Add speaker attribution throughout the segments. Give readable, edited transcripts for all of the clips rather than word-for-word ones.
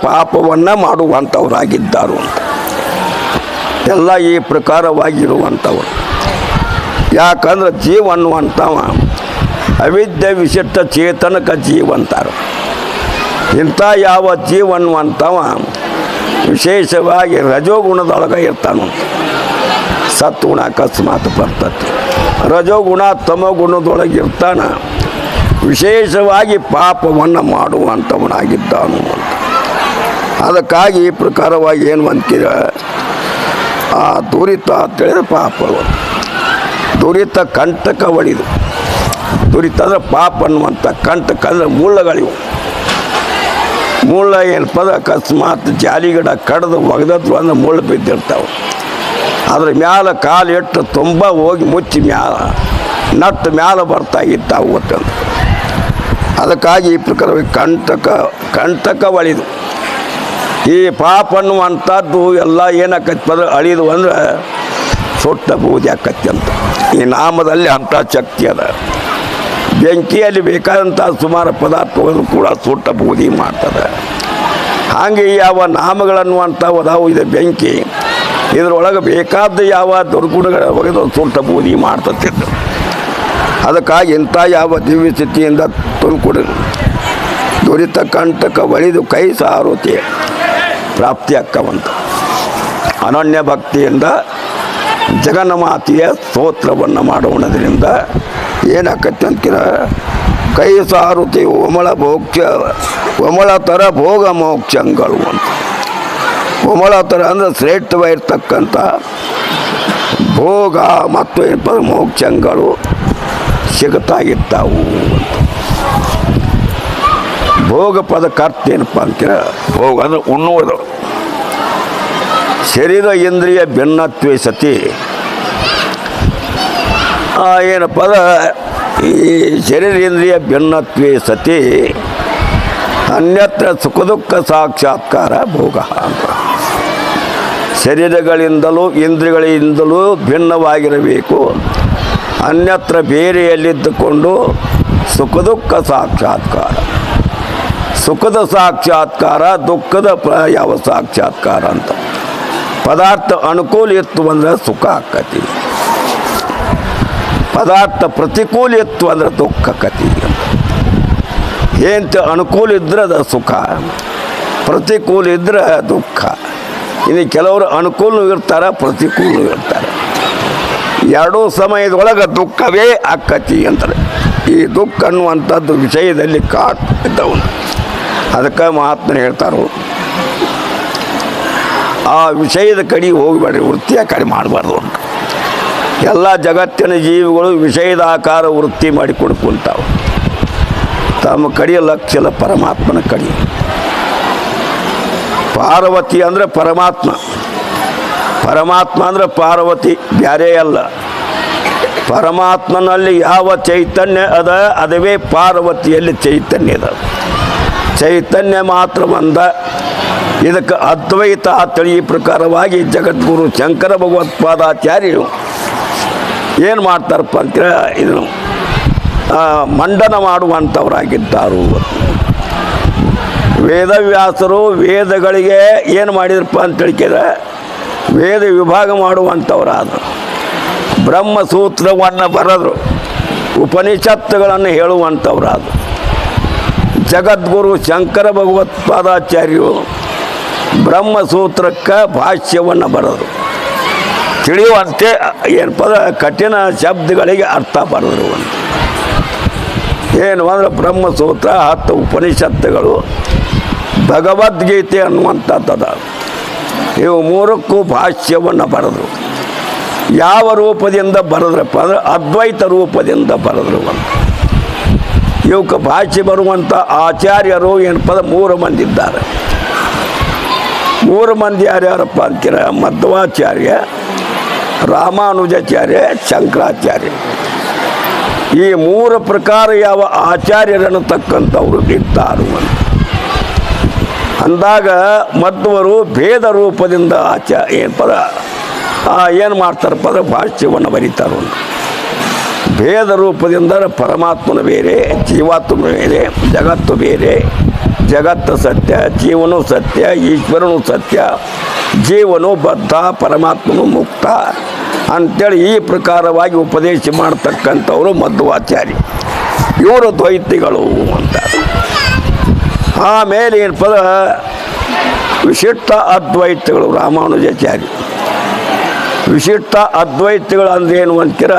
Speaker 1: ಪಾಪವನ್ನು ಮಾಡುವಂಥವರಾಗಿದ್ದಾರು ಅಂತ ಎಲ್ಲ ಈ ಪ್ರಕಾರವಾಗಿರುವಂಥವ್ರು. ಯಾಕಂದ್ರೆ ಜೀವ ಅನ್ನುವಂಥವ ಅವಿದ್ಯೆ ವಿಶಿಷ್ಟ ಚೇತನಕ ಜೀವ ಅಂತಾರೆ. ಇಂಥ ಯಾವ ಜೀವ ಅನ್ನುವಂಥವ ವಿಶೇಷವಾಗಿ ರಜೋಗುಣದೊಳಗೆ ಇರ್ತಾನು. ಸತ್ಗುಣ ಅಕಸ್ಮಾತ್ ಬರ್ತದೆ, ರಜೋಗುಣ ತಮಗುಣದೊಳಗೆ ಇರ್ತಾನ. ವಿಶೇಷವಾಗಿ ಪಾಪವನ್ನು ಮಾಡುವಂಥವನಾಗಿದ್ದಾನು ಅಂತ. ಅದಕ್ಕಾಗಿ ಈ ಪ್ರಕಾರವಾಗಿ ಏನು ಅಂತೀರ, ಆ ದುರಿತ ಅಂತೇಳಿದ್ರೆ ಪಾಪಗಳು. ದುರಿತ ಕಂಟಕ ಒಳಿದು. ದುರಿತ ಅಂದರೆ ಪಾಪ ಅನ್ನುವಂಥ ಕಂಟಕ ಅಂದರೆ ಮುಳ್ಳಗಳಿವು. ಮುಳ್ಳ ಏನಪ್ಪ ಅಕಸ್ಮಾತ್ ಜಾಲಿಗಿಡ ಕಡ್ದು ಒಗೆದದ್ದು ಅಂದ್ರೆ ಮುಳ್ಳು ಬಿದ್ದಿರ್ತಾವೆ. ಅದ್ರ ಮ್ಯಾಲ ಕಾಲು ಇಟ್ಟು ತುಂಬ ಹೋಗಿ ಮುಚ್ಚಿ ಮ್ಯಾಲ ನಟ್ಟು ಮ್ಯಾಲ ಬರ್ತಾ ಇದ್ದಾವೆ ಒಟ್ಟಂತ. ಅದಕ್ಕಾಗಿ ಈ ಪ್ರಕಾರವಾಗಿ ಕಂಟಕ ಒಳಿದು. ಈ ಪಾಪ ಅನ್ನುವಂಥದ್ದು ಎಲ್ಲ ಏನಾಕೈತಿ ಪದ ಅಳಿದು ಅಂದ್ರೆ ಸುಟ್ಟ ಬೂದಿ ಆಕತಿ ಅಂತ. ಈ ನಾಮದಲ್ಲಿ ಅಂಥ ಶಕ್ತಿ ಅದ. ಬೆಂಕಿಯಲ್ಲಿ ಬೇಕಾದಂಥ ಸುಮಾರು ಪದಾರ್ಥಗಳು ಕೂಡ ಸುಟ್ಟ ಬೂದಿ ಮಾಡ್ತದೆ. ಹಾಗೆ ಯಾವ ನಾಮಗಳನ್ನುವಂಥವು ಅದಾವು, ಇದೆ ಬೆಂಕಿ, ಇದರೊಳಗೆ ಬೇಕಾದ ಯಾವ ದುರ್ಗುಣಗಳ ಒಗೆದು ಸುಟ್ಟ ಬೂದಿ ಮಾಡ್ತಿದ್ದು. ಅದಕ್ಕಾಗಿ ಇಂಥ ಯಾವ ದಿವ್ಯ ಸ್ಥಿತಿಯಿಂದ ತುಳ್ಕೊಡು ದುರಿತ ಕಂಟಕ ಒಳಿದು ಕೈ ಸಾರುತಿ ಪ್ರಾಪ್ತಿ ಅಕ್ಕವಂತ. ಅನನ್ಯ ಭಕ್ತಿಯಿಂದ ಜಗನ್ಮಾತೆಯ ಸ್ತೋತ್ರವನ್ನು ಮಾಡೋಣದ್ರಿಂದ ಏನಾಕತ್ತೆ ಅಂತೀರ, ಕೈ ಸಾರುತಿ ಒಮಳತರ ಭೋಗ ಮೋಕ್ಷಗಳು ಅಂತ. ಒಮಳತರ ಅಂದರೆ ಶ್ರೇಷ್ಠವಾಗಿರ್ತಕ್ಕಂಥ ಭೋಗ ಮತ್ತು ಏನಪ್ಪ ಮೋಕ್ಷಗಳು ಸಿಗುತ್ತಾ ಇರ್ತಾವು ಅಂತ. ಭೋಗ ಪದಕ್ಕೆ ಅರ್ಥ ಏನಪ್ಪ ಅಂತೀರ, ಭೋಗ ಅಂದರೆ ಉಣ್ಣುವುದು. ಶರೀರ ಇಂದ್ರಿಯ ಭಿನ್ನತ್ವೇ ಸತಿ ಏನಪ್ಪ ಈ ಶರೀರೇಂದ್ರಿಯ ಭಿನ್ನತ್ವೇ ಸತಿ ಅನ್ಯತ್ರ ಸುಖ ದುಃಖ ಸಾಕ್ಷಾತ್ಕಾರ ಭೋಗ ಅಂತ. ಶರೀರಗಳಿಂದಲೂ ಇಂದ್ರಿಯಗಳಿಂದಲೂ ಭಿನ್ನವಾಗಿರಬೇಕು. ಅನ್ಯತ್ರ ಬೇರೆಯಲ್ಲಿದ್ದುಕೊಂಡು ಸುಖ ದುಃಖ ಸಾಕ್ಷಾತ್ಕಾರ. ಸುಖದ ಸಾಕ್ಷಾತ್ಕಾರ, ದುಃಖದ ಯಾವ ಸಾಕ್ಷಾತ್ಕಾರ ಅಂತ. ಪದಾರ್ಥ ಅನುಕೂಲ ಇತ್ತು ಅಂದರೆ ಸುಖ ಆಕತಿ, ಪದಾರ್ಥ ಪ್ರತಿಕೂಲ ಇತ್ತು ಅಂದರೆ ದುಃಖ ಆಕತಿ ಅಂತ. ಏನಂತ ಅನುಕೂಲ ಇದ್ರೆ ಅದು ಸುಖ, ಪ್ರತಿಕೂಲ ಇದ್ರೆ ದುಃಖ. ಇನ್ನು ಕೆಲವರು ಅನುಕೂಲನೂ ಇರ್ತಾರೆ, ಪ್ರತಿಕೂಲನೂ ಇರ್ತಾರೆ. ಎರಡೂ ಸಮಯದೊಳಗೆ ದುಃಖವೇ ಆಕತಿ ಅಂತಾರೆ. ಈ ದುಃಖ ಅನ್ನುವಂಥದ್ದು ವಿಷಯದಲ್ಲಿ ಕಾಡ್ತಿದ್ದವನು. ಅದಕ್ಕೆ ಮಹಾತ್ಮರು ಹೇಳ್ತಾರೋ, ಆ ವಿಷಯದ ಕಡೆ ಹೋಗಬೇಡ್ರಿ, ವೃತ್ತಿಯ ಕಡೆ ಮಾಡಬಾರ್ದು ಅಂತ. ಎಲ್ಲ ಜಗತ್ತಿನ ಜೀವಿಗಳು ವಿಷಯದ ಆಕಾರ ವೃತ್ತಿ ಮಾಡಿಕೊಂಡು ಕುಂತಾವೆ. ತಮ್ಮ ಕಡೆಯ ಲಕ್ಷ್ಯ ಪರಮಾತ್ಮನ ಕಡೆ. ಪಾರ್ವತಿ ಅಂದರೆ ಪರಮಾತ್ಮ, ಪರಮಾತ್ಮ ಅಂದರೆ ಪಾರ್ವತಿ, ಬ್ಯಾರೇ ಅಲ್ಲ. ಪರಮಾತ್ಮನಲ್ಲಿ ಯಾವ ಚೈತನ್ಯ ಅದ ಅದುವೇ ಪಾರ್ವತಿಯಲ್ಲಿ ಚೈತನ್ಯ ಅದ. ಚೈತನ್ಯ ಮಾತ್ರ ಬಂದ. ಇದಕ್ಕೆ ಅದ್ವೈತ ಅಂತೇಳಿ ಈ ಪ್ರಕಾರವಾಗಿ ಜಗದ್ಗುರು ಶಂಕರ ಭಗವತ್ಪಾದಾಚಾರ್ಯರು ಏನು ಮಾಡ್ತಾರಪ್ಪ ಅಂತೀರ, ಇದನ್ನು ಮಂಡನ ಮಾಡುವಂಥವರಾಗಿದ್ದಾರು. ವೇದವ್ಯಾಸರು ವೇದಗಳಿಗೆ ಏನು ಮಾಡಿದ್ರಪ್ಪ ಅಂತ ಹೇಳಿದ್ರೆ ವೇದ ವಿಭಾಗ ಮಾಡುವಂಥವರಾದರು. ಬ್ರಹ್ಮಸೂತ್ರವನ್ನು ಬರೆದರು, ಉಪನಿಷತ್ತುಗಳನ್ನು ಹೇಳುವಂಥವರಾದರು. ಜಗದ್ಗುರು ಶಂಕರ ಭಗವತ್ಪಾದಾಚಾರ್ಯರು ಬ್ರಹ್ಮಸೂತ್ರಕ್ಕೆ ಭಾಷ್ಯವನ್ನು ಬರೆದರು. ತಿಳಿಯುವಂತೆ ಏನಪ್ಪ ಕಠಿಣ ಶಬ್ದಗಳಿಗೆ ಅರ್ಥ ಬರೆದರು ಅಂತ. ಏನು ಅಂದರೆ ಬ್ರಹ್ಮಸೂತ್ರ, 10 ಉಪನಿಷತ್ತುಗಳು, ಭಗವದ್ಗೀತೆ ಅನ್ನುವಂಥದ್ದು. ಇವು 3ಕ್ಕೂ ಭಾಷ್ಯವನ್ನು ಬರೆದರು. ಯಾವ ರೂಪದಿಂದ ಬರೆದ್ರಪ್ಪ ಅಂದರೆ ಅದ್ವೈತ ರೂಪದಿಂದ ಬರೆದರು ಅಂತ. ಇವಕ್ಕೆ ಭಾಷೆ ಬರುವಂಥ ಆಚಾರ್ಯರು ಏನಪ್ಪ 3 ಮಂದಿ ಇದ್ದಾರೆ. 3 ಮಂದಿ ಯಾರ್ಯಾರಪ್ಪ ಅಂತೀರ, ಮಧ್ವಾಚಾರ್ಯ, ರಾಮಾನುಜಾಚಾರ್ಯ, ಶಂಕರಾಚಾರ್ಯ. ಈ 3 ಪ್ರಕಾರ ಯಾವ ಆಚಾರ್ಯರನ್ನು ತಕ್ಕಂಥವ್ರು ಇದ್ದಾರು ಅಂತ ಅಂದಾಗ ಮಧ್ವರು ಭೇದ ರೂಪದಿಂದ ಏನು ಮಾಡ್ತಾರಪ್ಪ ಅಂದ್ರೆ ಭಾಷ್ಯವನ್ನು ಬರೀತಾರು. ಭೇದ ರೂಪದಿಂದ ಪರಮಾತ್ಮನ ಬೇರೆ, ಜೀವಾತ್ಮ ಬೇರೆ, ಜಗತ್ತು ಬೇರೆ, ಜಗತ್ತು ಸತ್ಯ, ಜೀವನೂ ಸತ್ಯ, ಈಶ್ವರನು ಸತ್ಯ, ಜೀವನು ಬದ್ಧ, ಪರಮಾತ್ಮನು ಮುಕ್ತ ಅಂಥೇಳಿ ಈ ಪ್ರಕಾರವಾಗಿ ಉಪದೇಶ ಮಾಡ್ತಕ್ಕಂಥವರು ಮಧ್ವಾಚಾರ್ಯ. ಇವರು ದ್ವೈತಿಗಳು ಅಂತ. ಆಮೇಲೆ ಏನಪ್ಪ ವಿಶಿಷ್ಟ ಅದ್ವೈತಗಳು ರಾಮಾನುಜಾಚಾರ್ಯ. ವಿಶಿಷ್ಟ ಅದ್ವೈತಗಳು ಅಂದ್ರೆ ಏನು ಅಂತೀರ,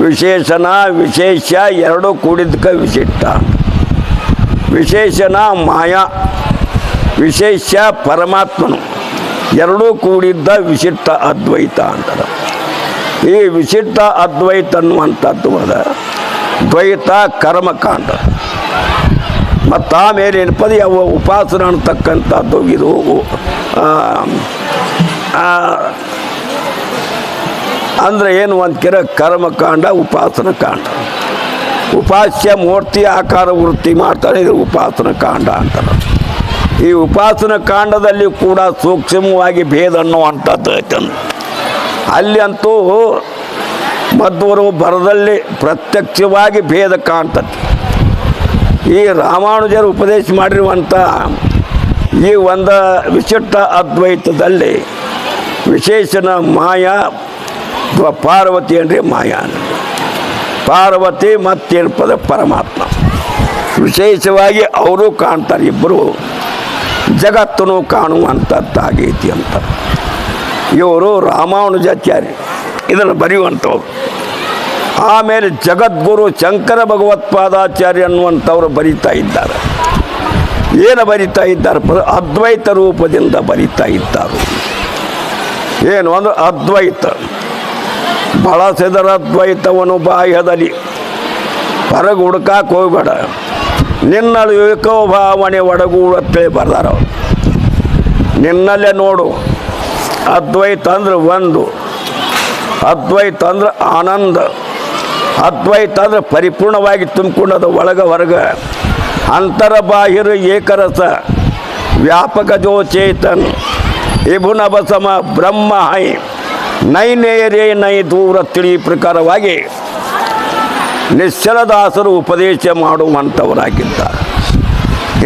Speaker 1: ವಿಶೇಷಣ ವಿಶೇಷ ಎರಡೂ ಕೂಡಿದ್ದಕ್ಕೆ ವಿಶಿಷ್ಟ. ವಿಶೇಷಣ ಮಾಯಾ, ವಿಶೇಷ ಪರಮಾತ್ಮನು ಎರಡೂ ಕೂಡಿದ್ದ ವಿಶಿಷ್ಟ ಅದ್ವೈತ ಅಂತಾರೆ. ಈ ವಿಶಿಷ್ಟ ಅದ್ವೈತ ಅನ್ನುವಂಥದ್ದು ಅದ ದ್ವೈತ ಕರ್ಮಕಾಂಡ. ಮತ್ತು ಆಮೇಲೆ ಏನಪ್ಪದ ಯಾವ ಉಪಾಸನ ಅಂತಕ್ಕಂಥದ್ದು ಇದು ಅಂದರೆ ಏನು ಅಂತೀರ, ಕರ್ಮಕಾಂಡ, ಉಪಾಸನ ಕಾಂಡ. ಉಪಾಸ್ಯ ಮೂರ್ತಿ ಆಕಾರ ವೃತ್ತಿ ಮಾಡ್ತಾರೆ, ಇದು ಉಪಾಸನ ಕಾಂಡ ಅಂತಾರೆ. ಈ ಉಪಾಸನ ಕಾಂಡದಲ್ಲಿ ಕೂಡ ಸೂಕ್ಷ್ಮವಾಗಿ ಭೇದ ಅನ್ನುವಂಥದ್ದು ಐತಂದು. ಅಲ್ಲಿ ಅಂತೂ ಮಧ್ವರು ಬರದಲ್ಲಿ ಪ್ರತ್ಯಕ್ಷವಾಗಿ ಭೇದ ಕಾಣ್ತದೆ. ಈ ರಾಮಾನುಜರು ಉಪದೇಶ ಮಾಡಿರುವಂಥ ಈ ಒಂದು ವಿಶಿಷ್ಟ ಅದ್ವೈತದಲ್ಲಿ ವಿಶೇಷಣ ಮಾಯಾ ಅಥವಾ ಪಾರ್ವತಿ ಅಂದರೆ ಮಾಯಾ, ಪಾರ್ವತಿ ಮತ್ತೇನಪ್ಪದ ಪರಮಾತ್ಮ. ವಿಶೇಷವಾಗಿ ಅವರು ಕಾಣ್ತಾರೆ, ಇಬ್ಬರು ಜಗತ್ತನ್ನು ಕಾಣುವಂಥದ್ದಾಗೈತಿ ಅಂತ. ಇವರು ರಾಮಾನುಜಾಚಾರ್ಯ ಇದನ್ನು ಬರೆಯುವಂಥವ್ರು. ಆಮೇಲೆ ಜಗದ್ಗುರು ಶಂಕರ ಭಗವತ್ಪಾದಾಚಾರ್ಯ ಅನ್ನುವಂಥವ್ರು ಬರಿತಾ ಇದ್ದಾರೆ. ಏನು ಬರಿತಾ ಇದ್ದಾರೆ, ಅದ್ವೈತ ರೂಪದಿಂದ ಬರಿತಾ ಇದ್ದಾರೆ. ಏನು ಅಂದ್ರೆ ಅದ್ವೈತ ಬಳಸಿದರ ಅದ್ವೈತವನು ಬಾಹ್ಯದಲ್ಲಿ ಹೊರಗೆ ಹುಡ್ಕಾಕೆ ಹೋಗ್ಬೇಡ, ನಿನ್ನಳು ಏಕೋಭಾವನೆ ಒಡಗೂಡತ್ತೇಳಿ ಬರ್ದಾರ ಅವರು. ನಿನ್ನಲ್ಲೇ ನೋಡು. ಅದ್ವೈತ ಅಂದ್ರೆ ಒಂದು, ಅದ್ವೈತ ಅಂದ್ರೆ ಆನಂದ, ಅದ್ವೈತ ಅಂದ್ರೆ ಪರಿಪೂರ್ಣವಾಗಿ ತುಂಬಿಕೊಂಡದು ಒಳಗೆ ಹೊರಗೆ. ಅಂತರ ಬಾಹಿರ ಏಕರಸ ವ್ಯಾಪಕ ಜೋ ಚೇತನ್ ಇಭುನಭಸಮ ಬ್ರಹ್ಮ ಹೈ ನೈನೇರೇ ನೈ ದೂರ ತಿಳಿ ಪ್ರಕಾರವಾಗಿ ನಿಶ್ಚಲದಾಸರು ಉಪದೇಶ ಮಾಡುವಂಥವರಾಗಿದ್ದಾರೆ.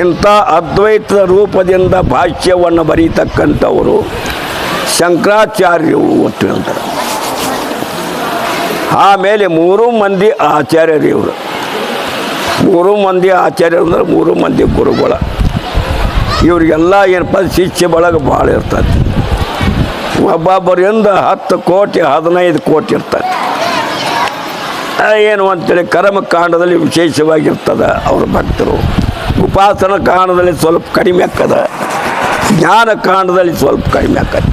Speaker 1: ಇಂಥ ಅದ್ವೈತ ರೂಪದಿಂದ ಭಾಷ್ಯವನ್ನು ಬರೀತಕ್ಕಂಥವರು ಶಂಕರಾಚಾರ್ಯರು ಅಂತ ಹೇಳ್ತಾರೆ. ಆಮೇಲೆ 3 ಮಂದಿ ಆಚಾರ್ಯರು ಇವರು. 3 ಮಂದಿ ಆಚಾರ್ಯರು ಅಂದ್ರೆ 3 ಮಂದಿ ಗುರುಗಳ. ಇವರಿಗೆಲ್ಲ ಏನಪ್ಪ ಶಿಷ್ಯ ಬಳಗ ಭಾಳ ಇರ್ತದೆ. ಒಬ್ಬೊಬ್ಬರಿಂದ 10 ಕೋಟಿ 15 ಕೋಟಿ ಇರ್ತದೆ. ಏನು ಅಂತೇಳಿ ಕರ್ಮಕಾಂಡದಲ್ಲಿ ವಿಶೇಷವಾಗಿರ್ತದೆ ಅವ್ರ ಭಕ್ತರು. ಉಪಾಸನ ಕಾಂಡದಲ್ಲಿ ಸ್ವಲ್ಪ ಕಡಿಮೆ ಆಗ್ತದ, ಜ್ಞಾನ ಕಾಂಡದಲ್ಲಿ ಸ್ವಲ್ಪ ಕಡಿಮೆ ಆಗ್ತದೆ.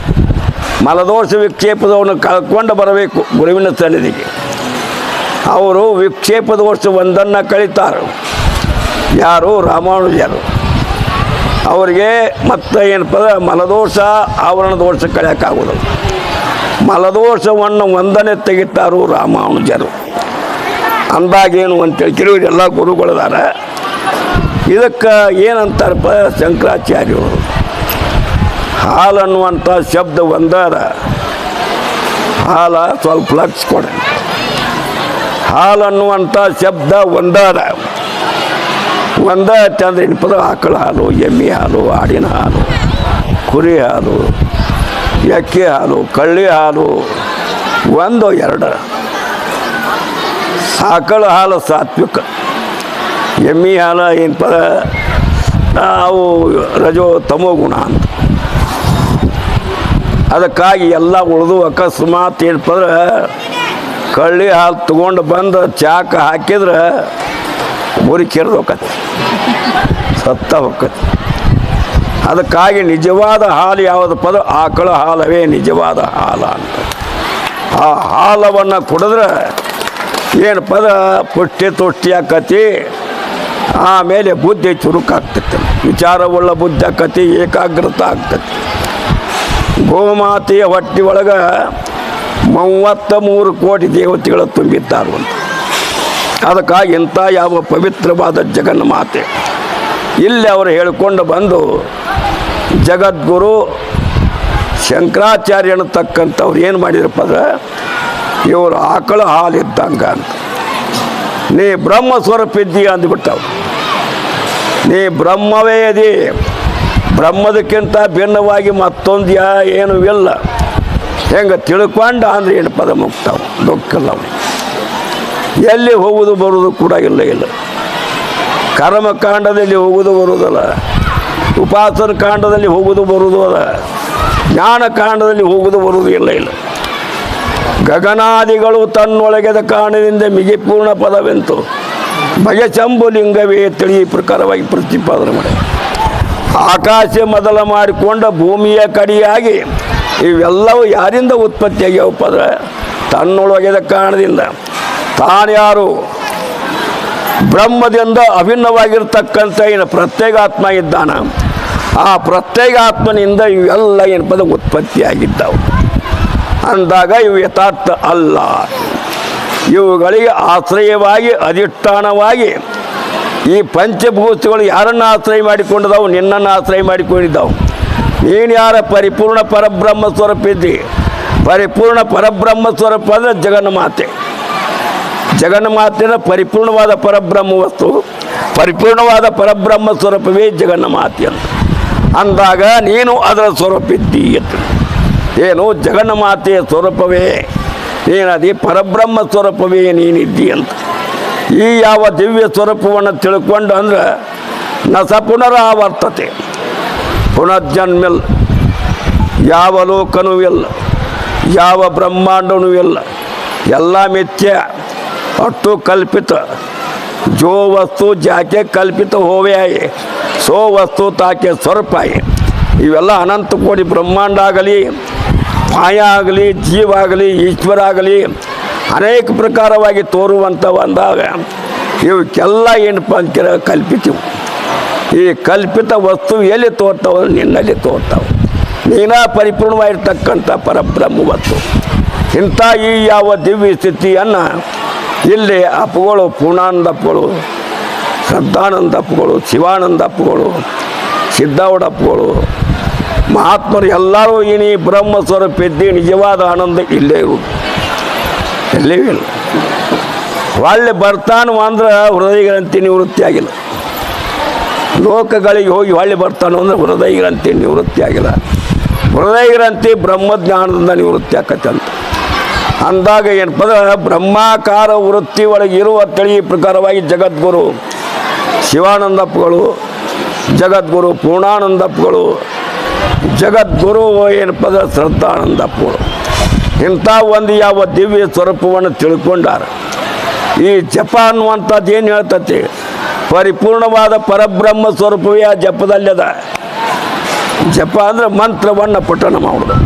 Speaker 1: ಮಲದೋಷ ವಿಕ್ಷೇಪದವನ್ನು ಕಳ್ಕೊಂಡು ಬರಬೇಕು ಗುರುವಿನ ಸನ್ನಿಧಿಗೆ. ಅವರು ವಿಕ್ಷೇಪ ದೋಷ ಒಂದನ್ನು ಕಳೀತಾರೆ. ಯಾರು? ರಾಮಾನುಜರು. ಅವರಿಗೆ ಮತ್ತೆ ಏನಪ್ಪ ಮಲದೋಷ ಆವರಣ ದೋಷ ಕಳೆಯೋಕ್ಕಾಗೋದು. ಮಲದೋಷವನ್ನು ಒಂದನೇ ತೆಗಿತಾರು ರಾಮಾನುಜರು. ಅಂದಾಗೇನು ಅಂತೇಳಿ ಕೆಲವರೆಲ್ಲ ಗುರುಗಳಿದಾರ. ಇದಕ್ಕೆ ಏನಂತಾರಪ್ಪ ಶಂಕರಾಚಾರ್ಯರು, ಹಾಲನ್ನುವಂಥ ಶಬ್ದ ಒಂದಾದ, ಹಾಲ ಸ್ವಲ್ಪ ಲಕ್ಷ ಕೊಡಿ. ಹಾಲನ್ನುವಂಥ ಶಬ್ದ ಒಂದಾದ, ಒಂದೈತೆ ಅಂದರೆ ಏನಪ್ಪದ ಆಕಳ ಹಾಲು, ಎಮ್ಮೆ ಹಾಲು, ಆಡಿನ ಹಾಲು, ಕುರಿ ಹಾಲು, ಎಕ್ಕೆ ಹಾಲು, ಕಳ್ಳಿ ಹಾಲು, 1 2. ಆಕಳ ಹಾಲು ಸಾತ್ವಿಕ, ಎಮ್ಮೆ ಹಾಲು ಏನಪ್ಪ ಅವು ರಜೋ ತಮೋ ಗುಣ ಅಂತ. ಅದಕ್ಕಾಗಿ ಎಲ್ಲ ಉಳಿದು ಅಕಸ್ಮಾತ್ ಏನಪ್ಪಂದ್ರೆ ಕಳ್ಳಿ ಹಾಲು ತೊಗೊಂಡು ಬಂದು ಚಾಕ ಹಾಕಿದ್ರೆ ಮುರಿ ಕೆರೆದು ಹೋಗತ್ತೆ, ಸತ್ತ ಹೋಗತ್ತೆ. ಅದಕ್ಕಾಗಿ ನಿಜವಾದ ಹಾಲು ಯಾವುದು ಪದ, ಆಕಳ ಹಾಲವೇ ನಿಜವಾದ ಹಾಲು ಅಂತ. ಆ ಹಾಲವನ್ನು ಕುಡಿದ್ರೆ ಏನು ಪದ ಪುಷ್ಟಿ ತುಷ್ಟಿ ಆಕತಿ. ಆಮೇಲೆ ಬುದ್ಧಿ ಚುರುಕಾಗ್ತೈತೆ, ವಿಚಾರವುಳ್ಳ ಬುದ್ಧಿ ಆಕತಿ, ಏಕಾಗ್ರತೆ ಆಗ್ತೈತಿ. ಗೋಮಾತೆಯ ಹೊಟ್ಟೆ ಒಳಗೆ 33 ಕೋಟಿ ದೇವತೆಗಳು ತುಂಬಿದ್ದಾರುವಂತ. ಅದಕ್ಕಾಗಿ ಇಂಥ ಯಾವ ಪವಿತ್ರವಾದ ಜಗನ್ಮಾತೆ ಇಲ್ಲಿ ಅವರು ಹೇಳಿಕೊಂಡು ಬಂದು ಜಗದ್ಗುರು ಶಂಕರಾಚಾರ್ಯ ಅನ್ನತಕ್ಕಂಥವ್ರು ಏನು ಮಾಡಿದ್ರಪ್ಪ ಅಂದ್ರೆ, ಇವರು ಆಕಳ ಹಾಲು ಇದ್ದಂಗೆ ಅಂತ. ನೀ ಬ್ರಹ್ಮ ಸ್ವರೂಪ ಇದ್ದೀಯ ಅಂದ್ಬಿಟ್ಟವು. ನೀ ಬ್ರಹ್ಮವೇ ಅದಿ, ಬ್ರಹ್ಮದಕ್ಕಿಂತ ಭಿನ್ನವಾಗಿ ಮತ್ತೊಂದು ಏನೂ ಇಲ್ಲ. ಹೆಂಗೆ ತಿಳ್ಕೊಂಡ ಅಂದ್ರೆ ಏನು ಪದ ಮುಕ್ತಾವ, ದುಃಖಲ್ಲ. ಎಲ್ಲಿ ಹೋಗುವುದು ಬರುವುದು ಕೂಡ ಇಲ್ಲ. ಕರ್ಮಕಾಂಡದಲ್ಲಿ ಹೋಗುವುದು ಬರುವುದಲ್ಲ, ಉಪಾಸನ ಕಾಂಡದಲ್ಲಿ ಹೋಗುವುದು ಬರುವುದು ಅಲ್ಲ, ಜ್ಞಾನಕಾಂಡದಲ್ಲಿ ಹೋಗುವುದು ಬರುವುದು ಇಲ್ಲ. ಗಗನಾದಿಗಳು ತನ್ನೊಳಗೆದ ಕಾರಣದಿಂದ ಮಿಗಿಪೂರ್ಣ ಪದವೆಂತು ಭಯಶಂಭುಲಿಂಗವೇ ತಿಳಿ ಪ್ರಕಾರವಾಗಿ ಪ್ರತಿಪಾದನೆ ಮಾಡಿ, ಆಕಾಶ ಮೊದಲ ಮಾಡಿಕೊಂಡ ಭೂಮಿಯ ಕಡಿಯಾಗಿ ಇವೆಲ್ಲವೂ ಯಾರಿಂದ ಉತ್ಪತ್ತಿಯಾಗ್ಯಾವಪ್ಪ ಅಂದ್ರೆ ತನ್ನೊಳಗೆದ ಕಾರಣದಿಂದ. ತಾನ್ಯಾರು ಬ್ರಹ್ಮದಿಂದ ಅಭಿನ್ನವಾಗಿರ್ತಕ್ಕಂಥ ಏನು ಪ್ರತ್ಯೇಗಾತ್ಮ ಇದ್ದಾನ, ಆ ಪ್ರತ್ಯೇಗಾತ್ಮನಿಂದ ಇವೆಲ್ಲ ಏನು ಪದ ಉತ್ಪತ್ತಿಯಾಗಿದ್ದಾವೆ ಅಂದಾಗ ಇವು ಯಥಾರ್ಥ ಅಲ್ಲ. ಇವುಗಳಿಗೆ ಆಶ್ರಯವಾಗಿ ಅಧಿಷ್ಠಾನವಾಗಿ ಈ ಪಂಚಭೂತಗಳು ಯಾರನ್ನು ಆಶ್ರಯ ಮಾಡಿಕೊಂಡಿದ್ದಾವೆ? ನಿನ್ನನ್ನು ಆಶ್ರಯ ಮಾಡಿಕೊಂಡಿದ್ದಾವೆ. ನೀನು ಯಾರ ಪರಿಪೂರ್ಣ ಪರಬ್ರಹ್ಮ ಸ್ವರೂಪ ಇದ್ದಿ. ಪರಿಪೂರ್ಣ ಪರಬ್ರಹ್ಮ ಸ್ವರೂಪ ಅಂದರೆ ಜಗನ್ಮಾತೆ. ಜಗನ್ಮಾತೆನ ಪರಿಪೂರ್ಣವಾದ ಪರಬ್ರಹ್ಮ ವಸ್ತು, ಪರಿಪೂರ್ಣವಾದ ಪರಬ್ರಹ್ಮ ಸ್ವರೂಪವೇ ಜಗನ್ಮಾತೆ ಅಂತ ಅಂದಾಗ ನೀನು ಅದರ ಸ್ವರೂಪ ಇದ್ದಿ. ಏನು ಜಗನ್ಮಾತೆಯ ಸ್ವರೂಪವೇ ನೀನದಿ, ಪರಬ್ರಹ್ಮ ಸ್ವರೂಪವೇ ನೀನಿದ್ದಿ ಅಂತ. ಈ ಯಾವ ದಿವ್ಯ ಸ್ವರೂಪವನ್ನು ತಿಳ್ಕೊಂಡು ಅಂದ್ರೆ ನ ಸ ಪುನರಾವರ್ತತೆ, ಪುನರ್ಜನ್ಮಿಲ್ಲ, ಯಾವ ಲೋಕನೂ ಇಲ್ಲ, ಯಾವ ಬ್ರಹ್ಮಾಂಡನೂ ಇಲ್ಲ, ಎಲ್ಲ ಮಿಥ್ಯ, ಅಷ್ಟು ಕಲ್ಪಿತ. ಜೋ ವಸ್ತು ಜಾಕೆ ಕಲ್ಪಿತ ಹೋವೇ ಆಯೆ, ಸೋ ವಸ್ತು ತಾಕೆ ಸ್ವರೂಪ ಆಯೆ. ಇವೆಲ್ಲ ಅನಂತ ಕೋಟಿ ಬ್ರಹ್ಮಾಂಡ ಆಗಲಿ, ಮಾಯ ಆಗಲಿ, ಜೀವ ಆಗಲಿ, ಈಶ್ವರ ಆಗಲಿ ಅನೇಕ ಪ್ರಕಾರವಾಗಿ ತೋರುವಂಥವು ಅಂದಾಗ ಇವಕ್ಕೆಲ್ಲ ಏನಪ್ಪ ಅಂತೀರ ಕಲ್ಪಿತವು. ಈ ಕಲ್ಪಿತ ವಸ್ತು ಎಲ್ಲಿ ತೋರ್ತಾವ? ನಿನ್ನಲ್ಲಿ ತೋರ್ತಾವೆ. ನೀನಾ ಪರಿಪೂರ್ಣವಾಗಿರ್ತಕ್ಕಂಥ ಪರಬ್ರಹ್ಮ ವಸ್ತು. ಇಂಥ ಈ ಯಾವ ದಿವ್ಯ ಸ್ಥಿತಿಯನ್ನು ಇಲ್ಲಿ ಅಪ್ಪಗಳು, ಪೂರ್ಣಾನಂದಪ್ಪಗಳು, ಶ್ರದ್ಧಾನಂದಪ್ಪಗಳು, ಶಿವಾನಂದಪ್ಪಗಳು, ಸಿದ್ಧಾವಡಪ್ಪಗಳು, ಮಹಾತ್ಮರು ಎಲ್ಲರೂ ಈ ಬ್ರಹ್ಮ ಸ್ವರೂಪ ಇದ್ದಿ ನಿಜವಾದ ಆನಂದ ಇಲ್ಲೇ ಇರುವುದು, ಎಲ್ಲೇ ಇಲ್ಲ. ಒಳ್ಳೆ ಬರ್ತಾನು ಅಂದ್ರೆ ಹೃದಯಗ್ರಂಥಿ ನಿವೃತ್ತಿ ಆಗಿಲ್ಲ. ಲೋಕಗಳಿಗೆ ಹೋಗಿ ಹೊಳ್ಳಿ ಬರ್ತಾನು ಅಂದ್ರೆ ಹೃದಯಗ್ರಂಥಿ ನಿವೃತ್ತಿ ಆಗಿಲ್ಲ. ಹೃದಯಗ್ರಂಥಿ ಬ್ರಹ್ಮಜ್ಞಾನದಿಂದ ನಿವೃತ್ತಿ ಆಕತ್ತೆ ಅಂತ ಅಂದಾಗ ಏನಪ್ಪ ಅಂದ್ರೆ ಬ್ರಹ್ಮಾಕಾರ ವೃತ್ತಿ ಒಳಗೆ ಇರುವ ತಳಿ ಪ್ರಕಾರವಾಗಿ ಜಗದ್ಗುರು ಶಿವಾನಂದಪ್ಪಗಳು, ಜಗದ್ಗುರು ಪೂರ್ಣಾನಂದಪ್ಪಗಳು, ಜಗದ್ಗುರು ಏನಪ್ಪ ಅಂದ್ರೆ ಶ್ರದ್ಧಾನಂದಪ್ಪಗಳು ಇಂಥ ಒಂದು ಯಾವ ದಿವ್ಯ ಸ್ವರೂಪವನ್ನು ತಿಳ್ಕೊಂಡಾರ. ಈ ಜಪ ಅನ್ನುವಂಥದ್ದು ಏನು ಹೇಳ್ತತಿ? ಪರಿಪೂರ್ಣವಾದ ಪರಬ್ರಹ್ಮ ಸ್ವರೂಪವೇ ಆ ಜಪದಲ್ಲದ. ಜಪ ಅಂದರೆ ಮಂತ್ರವನ್ನು ಪಠಣ ಮಾಡೋದು.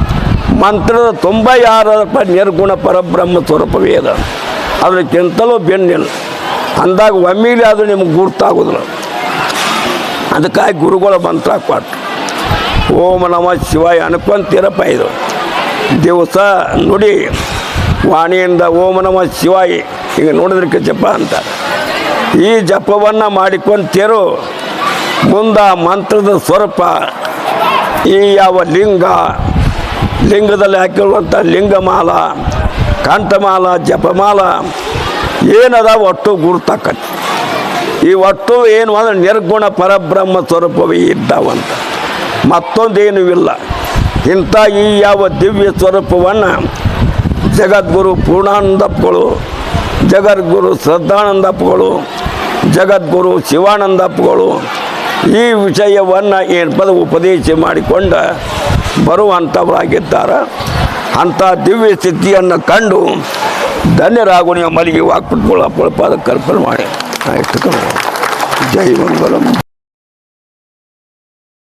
Speaker 1: ಮಂತ್ರದ 96 ನಿರ್ಗುಣ ಪರಬ್ರಹ್ಮ ಸ್ವರೂಪವೇ ಅದ, ಅದಕ್ಕಿಂತಲೂ ಬೆನ್ನಿಲ್ಲ ಅಂದಾಗ ಒಮ್ಮೆಲೆ ಅದು ನಿಮ್ಗೆ ಗುರ್ತಾಗೋದಿಲ್ಲ. ಅದಕ್ಕಾಗಿ ಗುರುಗಳ ಮಂತ್ರ ಕೊಟ್ಟು ಓಂ ನಮಃ ಶಿವಾಯ ಅನ್ಕೊಂತೀರಪ್ಪ. ಇದು ದಿವಸ ನುಡಿ ವಾಣಿಯಿಂದ ಓಂ ನಮಃ ಶಿವಾಯ ಈಗ ನೋಡಿದ್ರಕ್ಕೆ ಜಪ ಅಂತ. ಈ ಜಪವನ್ನು ಮಾಡಿಕೊಂತೀರೋ ಮುಂದೆ ಮಂತ್ರದ ಸ್ವರೂಪ ಈ ಯಾವ ಲಿಂಗದಲ್ಲಿ ಹಾಕಿರುವಂಥ ಲಿಂಗಮಾಲ, ಕಂಠಮಾಲ, ಜಪಮಾಲ ಏನದ ಒಟ್ಟು ಗುರುತಾಕತ್ತೆ. ಈ ಒಟ್ಟು ಏನು ಅಂದರೆ ನಿರ್ಗುಣ ಪರಬ್ರಹ್ಮ ಸ್ವರೂಪವೇ ಇದ್ದಾವಂತ, ಮತ್ತೊಂದೇನೂ ಇಲ್ಲ. ಇಂಥ ಈ ಯಾವ ದಿವ್ಯ ಸ್ವರೂಪವನ್ನು ಜಗದ್ಗುರು ಪೂರ್ಣಾನಂದಪ್ಪಗಳು, ಜಗದ್ಗುರು ಶ್ರದ್ಧಾನಂದಪ್ಪಗಳು, ಜಗದ್ಗುರು ಶಿವಾನಂದಪ್ಪಗಳು ಈ ವಿಷಯವನ್ನು ಏನಪ್ಪದ ಉಪದೇಶ ಮಾಡಿಕೊಂಡು ಬರುವಂಥವರಾಗಿದ್ದಾರೆ. ಅಂಥ ದಿವ್ಯ ಸ್ಥಿತಿಯನ್ನು ಕಂಡು ಧನ್ಯರಾಗು. ನೀವು ಮಲಿಗೆ ವಾಕ್ಪಟ್ಗಳು ಅಪ್ಪಳ ಪಾದ ಕಲ್ಪನೆ ಮಾಡಿ. ಜೈ ಮಂಗಲಂ.